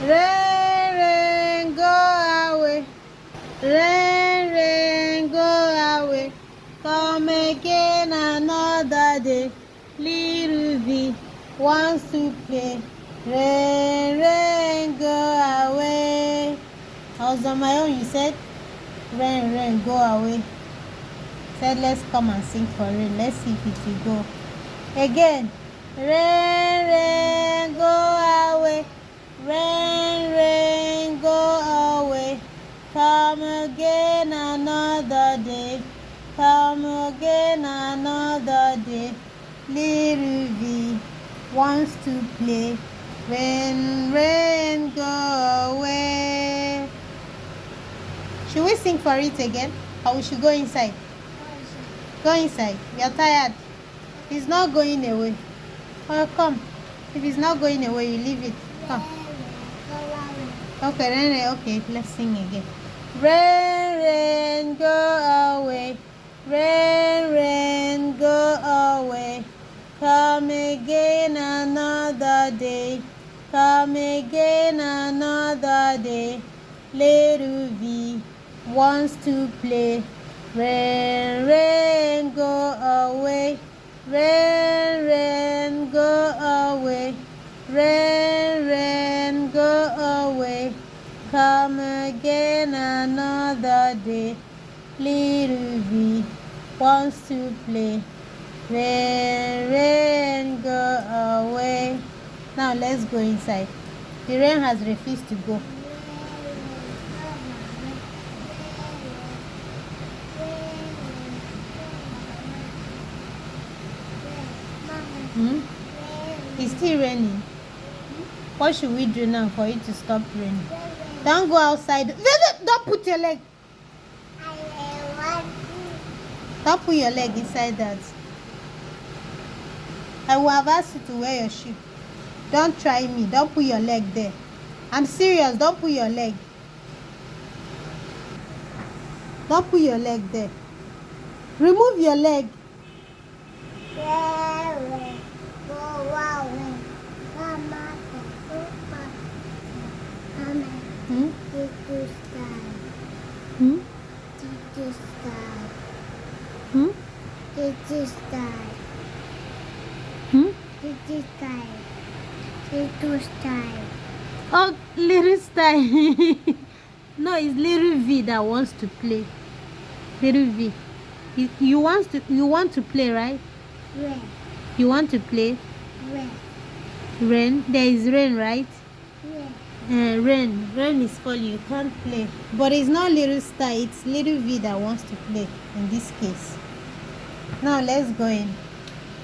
Rain, rain, go away. Rain, rain, go away. Come again another day. Little V wants to play. Rain, rain, go away. I was on my own, you said, rain, rain, go away. Said, let's come and sing for rain. Let's see if it will go. Again. Rain, rain, go away. Rain, rain, go away. Come again another day. Come again another day. Little V wants to play. Rain, rain, go away. Should we sing for it again? Or we should go inside? Go inside. We are tired. It's not going away. Oh, come. If it's not going away, you leave it. Come. Okay, rain, rain. Okay, let's sing again. Rain, rain, go away. Rain, rain, go away. Come again another day. Come again another day. Little V wants to play. Rain, rain, go away. Rain, rain, go away. Rain, rain, go away. Come again another day. Little V wants to play. Rain, rain, go away. Now let's go inside. The rain has refused to go. It's still raining. What should we do now for it to stop raining? Don't go outside. Don't put your leg. Don't put your leg inside that. I will have asked you to wear your shoe. Don't try me. Don't put your leg there. I'm serious. Don't put your leg. Don't put your leg there. Remove your leg. Oh, little style. No, it's little V that wants to play. Little V. You want to play, right? Rain. You want to play? Rain. Rain. There is rain, right? Rain. Rain is falling. You can't play. But it's not little star. It's little V that wants to play in this case. Now let's go in.